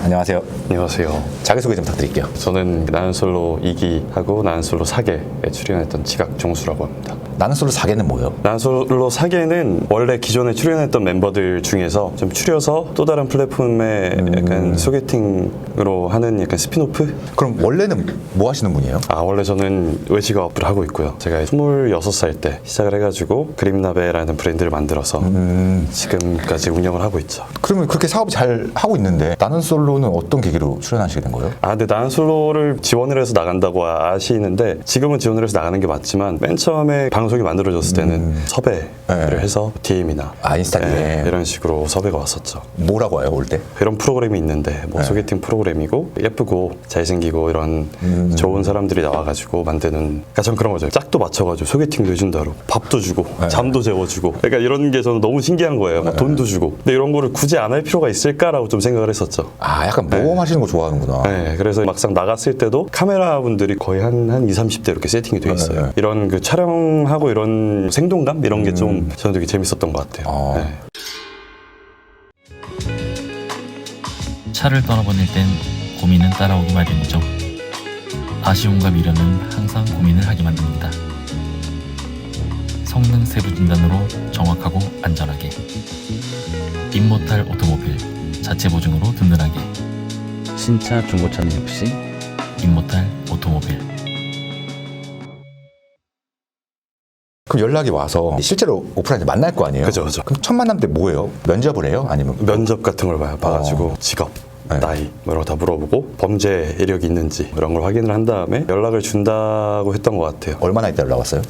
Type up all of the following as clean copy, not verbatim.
안녕하세요. 안녕하세요. 자기소개 좀 부탁드릴게요. 저는 나는 솔로 2기하고 나는 솔로 4기에 출연했던 지각 종수라고 합니다. 나는 솔로 4개는 뭐예요? 나는 솔로 4기는 원래 기존에 출연했던 멤버들 중에서 좀 추려서 또 다른 플랫폼에 약간 소개팅으로 하는 약간 스피노프? 그럼 원래는 뭐 하시는 분이에요? 원래 저는 외식업을 하고 있고요. 제가 26살 때 시작을 해가지고 그림나베라는 브랜드를 만들어서 지금까지 운영을 하고 있죠. 그러면 그렇게 사업 잘 하고 있는데 나는 솔로는 어떤 계기로 출연하시게 된 거예요? 근데 나는 솔로를 지원을 해서 나간다고 아시는데 지금은 지원을 해서 나가는 게 맞지만 맨 처음에 방송이 만들어졌을 때는 섭외를 해서 DM이나 인스타그램 이런 식으로 섭외가 왔었죠. 뭐라고 와요, 올 때? 이런 프로그램이 있는데 뭐 소개팅 프로그램이고 예쁘고 잘생기고 이런 좋은 사람들이 나와가지고 만드는, 그러니까 전 그런 거죠. 짝도 맞춰가지고 소개팅도 해준다로 밥도 주고 잠도 재워주고, 그러니까 이런 게 저는 너무 신기한 거예요. 막 돈도 주고. 근데 이런 거를 굳이 안 할 필요가 있을까라고 좀 생각을 했었죠. 약간 모험하시는 거 좋아하는구나. 네, 그래서 막상 나갔을 때도 카메라 분들이 거의 한 20, 30대 이렇게 세팅이 돼 있어요. 이런 그 촬영하고 이런 생동감? 이런 게 좀 저는 되게 재밌었던 것 같아요. 네. 차를 떠나보낼 땐 고민은 따라오기 마련이죠. 아쉬움과 미련은 항상 고민을 하게 만듭니다. 성능 세부 진단으로 정확하고 안전하게, 임모탈 오토모빌 자체 보증으로 든든하게, 신차 중고차는 역시 임모탈 오토모빌. 그럼 연락이 와서 실제로 오프라인에서 만날 거 아니에요? 그죠. 그럼 첫 만남 때 뭐예요? 면접을 해요? 아니면 면접 같은 걸 봐가지고 직업, 나이 뭐 이런 거 다 물어보고 범죄 이력이 있는지 이런 걸 확인을 한 다음에 연락을 준다고 했던 것 같아요. 얼마나 있다 연락 왔어요?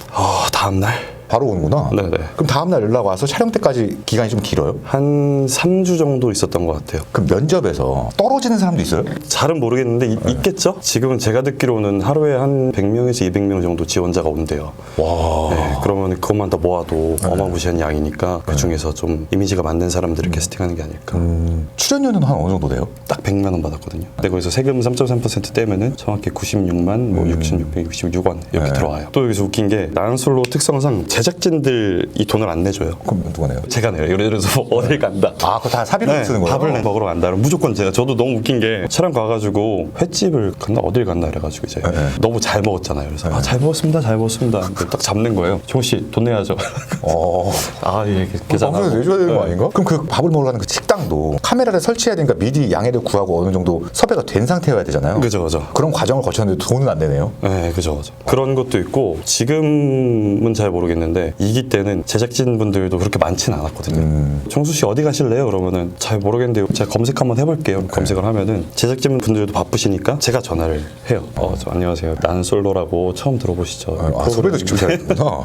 다음날? 바로 오는구나. 네네. 그럼 다음날 연락 와서 촬영 때까지 기간이 좀 길어요? 한 3주 정도 있었던 것 같아요. 그럼 면접에서 떨어지는 사람도 있어요? 잘은 모르겠는데 있겠죠? 지금은 제가 듣기로는 하루에 한 100명에서 200명 정도 지원자가 온대요. 와. 네, 그러면 그것만 다 모아도 어마무시한 양이니까 그 중에서 좀 이미지가 맞는 사람들을 캐스팅하는 게 아닐까. 출연료는 한 어느 정도 돼요? 딱 100만 원 받았거든요. 근데 거기서 세금 3.3% 떼면은 정확히 96만 뭐 6666원 이렇게 들어와요. 또 여기서 웃긴 게 나는 솔로 특성상 제작진들 이 돈을 안 내줘요. 그럼 누가 내요? 제가 내요. 예를 들어서 뭐 어딜 간다. 그거 다 사비로 쓰는 거예요? 밥을 먹으러 간다. 그럼 무조건 제가. 저도 너무 웃긴 게 촬영 가가지고 횟집을 갔나 어딜 갔나 이래가지고 이제 너무 잘 먹었잖아요. 그래서 잘 먹었습니다. 잘 먹었습니다. 근데 딱 잡는 거예요. 종우 씨 돈 내야죠. 예, 계산하고. 밥을 내줘야 되는 거 아닌가? 그럼 그 밥을 먹으러 가는 그 식당도 카메라를 설치해야 되니까 미리 양해를 구하고 어느 정도 섭외가 된 상태여야 되잖아요. 그죠. 그런 과정을 거쳤는데 돈은 안 내네요. 네, 그죠. 그런 것도 있고 지금은 잘 모르겠는데 2기 때는 제작진 분들도 그렇게 많지는 않았거든요. 청수 씨 어디 가실래요? 그러면은 잘 모르겠는데요. 제가 검색 한번 해볼게요. 검색을 하면은 제작진 분들도 바쁘시니까 제가 전화를 해요. 저 안녕하세요. 나는 솔로라고 처음 들어보시죠? 섭외도 직접 해야겠구나.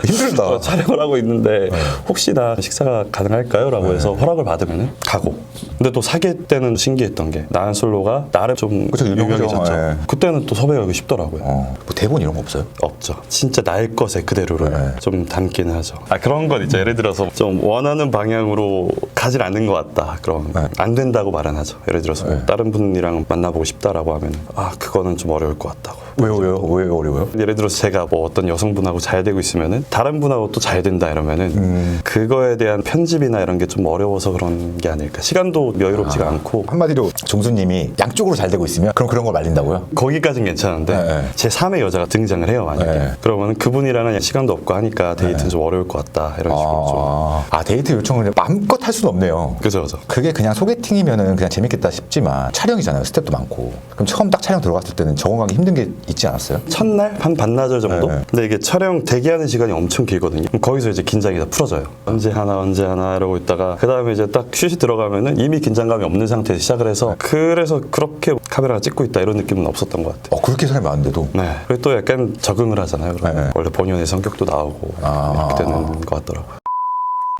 힘들다. 촬영을 하고 있는데 혹시나 식사가 가능할까요? 라고 해서 허락을 받으면은 가고. 근데 또 4기 때는 신기했던 게 나는 솔로가 나름 좀 그쵸, 유명해졌죠. 네. 그때는 또 섭외하기 쉽더라고요. 뭐 대본 이런 거 없어요? 없죠. 진짜 날 것에 그대로를 좀 담기는 하죠. 그런 건 있죠. 예를 들어서 좀 원하는 방향으로 가질 않는 것 같다. 그럼 안 된다고 말은 하죠. 예를 들어서 뭐 다른 분이랑 만나보고 싶다라고 하면 그거는 좀 어려울 것 같다고. 왜요? 왜 어려워요? 예를 들어서 제가 뭐 어떤 여성분하고 잘 되고 있으면은 다른 분하고 또 잘 된다 이러면은 그거에 대한 편집이나 이런 게 좀 어려워서 그런 게 아닐까. 시간도 여유롭지가 않고. 한마디로 종수님이 양쪽으로 잘 되고 있으면 그런 걸 말린다고요? 거기까지는 괜찮은데 제 3의 여자가 등장을 해요 만약에. 그러면 그분이랑은 시간도 없고 하니까 데이트는 좀 어려울 것 같다 이런 식으로 좀. 데이트 요청을 마음껏 할 수는 없네요. 그죠. 그게 그냥 소개팅이면은 그냥 재밌겠다 싶지만 촬영이잖아요. 스텝도 많고. 그럼 처음 딱 촬영 들어갔을 때는 적응하기 힘든 게 있지 않았어요? 첫날 한 반나절 정도? 근데 이게 촬영 대기하는 시간이 엄청 길거든요. 그럼 거기서 이제 긴장이 다 풀어져요. 언제 하나 이러고 있다가 그 다음에 이제 딱 슛이 들어가면은 이미 긴장감이 없는 상태에서 시작을 해서 그래서 그렇게 카메라가 찍고 있다 이런 느낌은 없었던 것 같아요. 그렇게 사람이 많은데도? 네. 그리고 또 약간 적응을 하잖아요. 원래 본연의 성격도 나오고 이렇게 되는 것 같더라고요.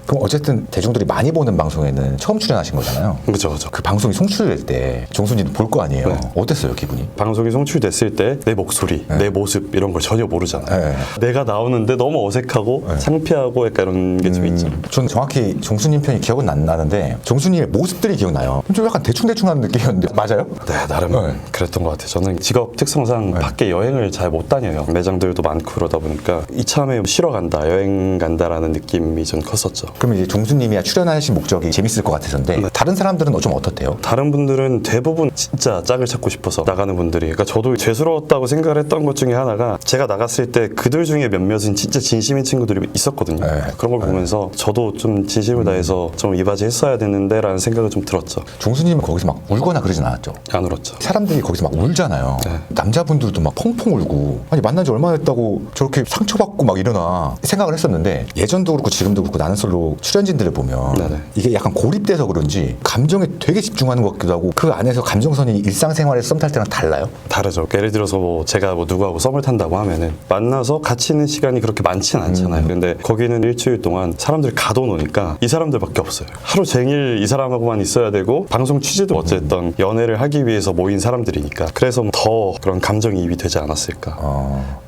그럼 어쨌든 대중들이 많이 보는 방송에는 처음 출연하신 거잖아요. 그죠. 그 방송이 송출될 때 종수님 볼 거 아니에요. 어땠어요, 기분이? 방송이 송출됐을 때 내 목소리, 내 모습 이런 걸 전혀 모르잖아요. 내가 나오는데 너무 어색하고 창피하고 약간 이런 게 좀 있죠. 전 정확히 종수님 편이 기억은 안 나는데 종수님의 모습들이 기억나요. 좀 약간 대충대충 하는 느낌이었는데 맞아요? 네, 나름 그랬던 것 같아요. 저는 직업 특성상 밖에 여행을 잘 못 다녀요. 매장들도 많고 그러다 보니까 이참에 쉬러 간다, 여행 간다라는 느낌이 좀 컸었죠. 그럼 이제 종수님이야 출연하신 목적이 재밌을 것 같아서인데 네. 다른 사람들은 좀 어떻대요? 다른 분들은 대부분 진짜 짝을 찾고 싶어서 나가는 분들이, 그러니까 저도 죄스러웠다고 생각을 했던 것 중에 하나가 제가 나갔을 때 그들 중에 몇몇은 진짜 진심인 친구들이 있었거든요. 네. 그런 걸 보면서 저도 좀 진심을 다해서 좀 이바지 했어야 되는데 라는 생각을 좀 들었죠. 종수님은 거기서 막 울거나 그러진 않았죠? 안 울었죠. 사람들이 거기서 막 울잖아요. 네. 남자분들도 막 펑펑 울고 아니 만난 지 얼마나 됐다고 저렇게 상처받고 막 이러나 생각을 했었는데 예전도 그렇고 지금도 그렇고 나는 솔로 출연진들을 보면 네네. 이게 약간 고립돼서 그런지 감정에 되게 집중하는 것 같기도 하고 그 안에서 감정선이 일상생활에서 썸 탈 때랑 달라요? 다르죠. 예를 들어서 뭐 제가 뭐 누구하고 썸을 탄다고 하면은 만나서 같이 있는 시간이 그렇게 많지는 않잖아요. 근데 거기는 일주일 동안 사람들이 가둬놓으니까 이 사람들밖에 없어요. 하루 종일 이 사람하고만 있어야 되고 방송 취지도 어쨌든 연애를 하기 위해서 모인 사람들이니까 그래서 더 그런 감정이입이 되지 않았을까.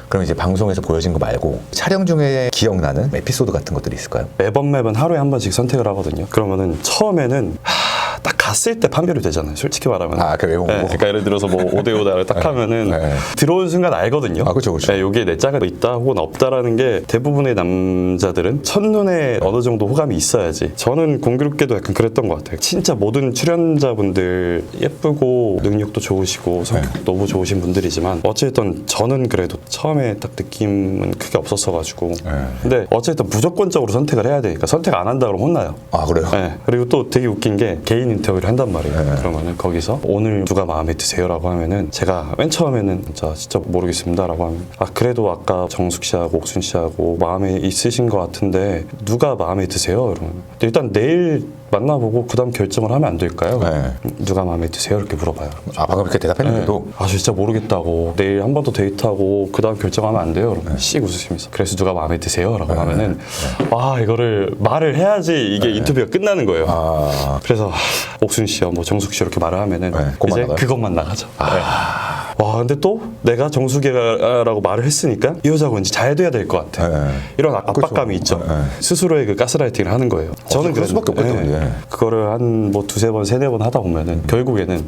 그럼 이제 방송에서 보여진 거 말고 촬영 중에 기억나는 에피소드 같은 것들이 있을까요? 매번 하루에 한 번씩 선택을 하거든요. 그러면은 처음에는 딱 갔을 때 판별이 되잖아요. 솔직히 말하면. 그 외모. 네, 그러니까 예를 들어서 뭐 5대5다를 딱 하면은 네. 들어온 순간 알거든요. 그렇죠. 네, 여기에 내 짝이 있다 혹은 없다라는 게 대부분의 남자들은 첫눈에 어느 정도 호감이 있어야지. 저는 공교롭게도 약간 그랬던 것 같아요. 진짜 모든 출연자분들 예쁘고 능력도 좋으시고 성격도 너무 좋으신 분들이지만 어쨌든 저는 그래도 처음에 딱 느낌은 크게 없었어가지고. 근데 어쨌든 무조건적으로 선택을 해야 되니까 선택 안 한다 그러면 혼나요. 그래요? 네. 그리고 또 되게 웃긴 게 개인 인터뷰를 한단 말이에요. 그러면은 거기서 오늘 누가 마음에 드세요라고 하면은 제가 맨 처음에는 진짜 모르겠습니다라고 하면 그래도 아까 정숙 씨하고 옥순 씨하고 마음에 있으신 것 같은데 누가 마음에 드세요? 이러면 일단 내일 만나보고 그다음 결정을 하면 안 될까요? 누가 마음에 드세요? 이렇게 물어봐요. 방금 이렇게 대답했는데도 저 진짜 모르겠다고 내일 한 번 더 데이트하고 그다음 결정하면 안 돼요. 그러면 씩 웃으시면서 그래서 누가 마음에 드세요? 라고 하면은 이거를 말을 해야지 이게 인터뷰가 끝나는 거예요. 그래서 옥순 씨요 뭐 정숙 씨 이렇게 말을 하면은 이제 나가요? 그것만 나가죠. 와 근데 또 내가 정숙이라고 말을 했으니까 이 여자하고 이제 잘 돼야 될 것 같아. 이런 압박감이 있죠. 스스로의 그 가스라이팅을 하는 거예요. 저는 그럴 수밖에 없겠죠. 그거를 한 뭐 두세 번, 세네 번 하다 보면은 결국에는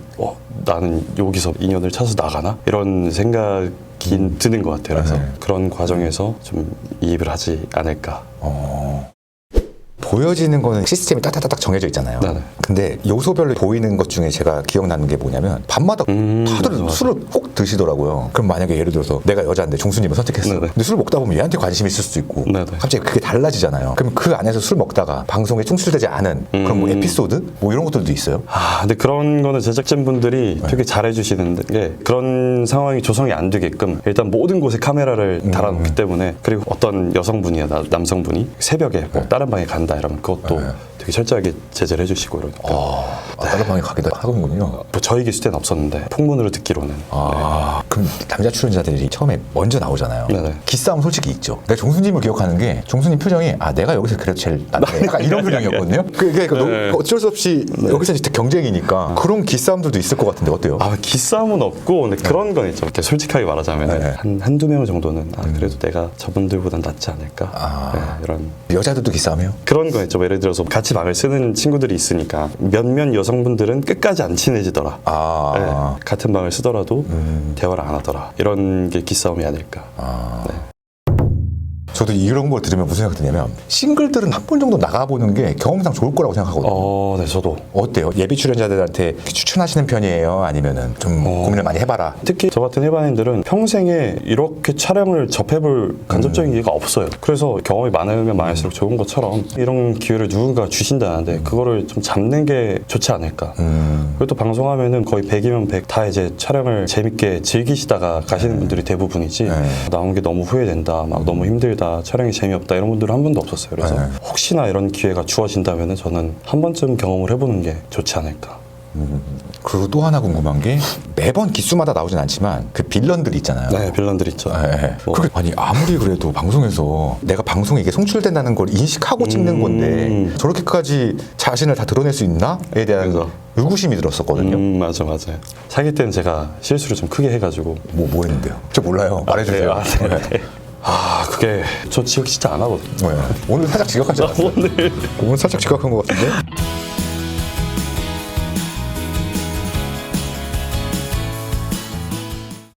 나는 여기서 인연을 찾아서 나가나? 이런 생각이 드는 것 같아요. 그래서 그런 과정에서 좀 이입을 하지 않을까. 보여지는 거는 시스템이 딱딱딱 정해져 있잖아요. 네네. 근데 요소별로 보이는 것 중에 제가 기억나는 게 뭐냐면 밤마다 다들 맞아. 술을 꼭 드시더라고요. 그럼 만약에 예를 들어서 내가 여자인데 종수님을 선택했어. 네네. 근데 술 먹다 보면 얘한테 관심이 있을 수도 있고 네네. 갑자기 그게 달라지잖아요. 그럼 그 안에서 술 먹다가 방송에 충실되지 않은 그런 뭐 에피소드? 뭐 이런 것들도 있어요? 근데 그런 거는 제작진분들이 되게 잘해주시는 게 그런 상황이 조성이 안 되게끔 일단 모든 곳에 카메라를 달아놓기 때문에 그리고 어떤 여성분이나 남성분이 새벽에 뭐 다른 방에 간다 이러면 그것도 되게 철저하게 제재를 해주시고 이러니까 다른 방에 가기도 하군요. 뭐 저희 기수 때는 없었는데 폭문으로 듣기로는 그럼 남자 출연자들이 처음에 먼저 나오잖아요. 네네. 기싸움 솔직히 있죠. 내가 종수님을 기억하는 게 종수님 표정이 내가 여기서 그래도 제일 낫네. 약간 이런 표정이었거든요. 그게 어쩔 수 없이 여기서 진짜 경쟁이니까 그런 기싸움들도 있을 것 같은데 어때요? 기싸움은 없고 근데 그런 건 있죠. 이렇게 솔직하게 말하자면 한두 명 정도는 그래도 내가 저분들보단 낫지 않을까. 이런 여자들도 기싸움해요? 그런 거 있죠. 예를 들어서 같이 방을 쓰는 친구들이 있으니까 몇몇 여성분들은 끝까지 안 친해지더라. 같은 방을 쓰더라도 대화를 안 하더라. 이런 게 기싸움이 아닐까. 저도 이런 걸 들으면 무슨 생각이 드냐면 싱글들은 한 번 정도 나가보는 게 경험상 좋을 거라고 생각하거든요. 네, 저도. 어때요? 예비 출연자들한테 추천하시는 편이에요? 아니면은 좀 고민을 많이 해봐라? 특히 저 같은 일반인들은 평생에 이렇게 촬영을 접해볼 간접적인 기회가 없어요. 그래서 경험이 많으면 많을수록 좋은 것처럼 이런 기회를 누군가 주신다는데 그거를 좀 잡는 게 좋지 않을까. 그리고 또 방송하면은 거의 100이면 100 다 이제 촬영을 재밌게 즐기시다가 가시는 분들이 대부분이지 나온 게 너무 후회된다, 막 너무 힘들다, 촬영이 재미없다 이런 분들은 한 번도 없었어요. 그래서 혹시나 이런 기회가 주어진다면 저는 한 번쯤 경험을 해보는 게 좋지 않을까. 그리고 또 하나 궁금한 게 매번 기수마다 나오진 않지만 그 빌런들이 있잖아요. 네, 빌런들 있죠. 그게 아무리 그래도 방송에서 내가 방송에 이게 송출된다는 걸 인식하고 찍는 건데 저렇게까지 자신을 다 드러낼 수 있나?에 대한 그래서. 의구심이 들었었거든요. 맞아요. 사귈 때는 제가 실수를 좀 크게 해가지고 뭐 했는데요? 저 몰라요. 말해주세요. 그게 저 지각 진짜 안 하거든요. 오늘 살짝 지각하지 않았어요? 오늘 살짝 지각한 것 같은데?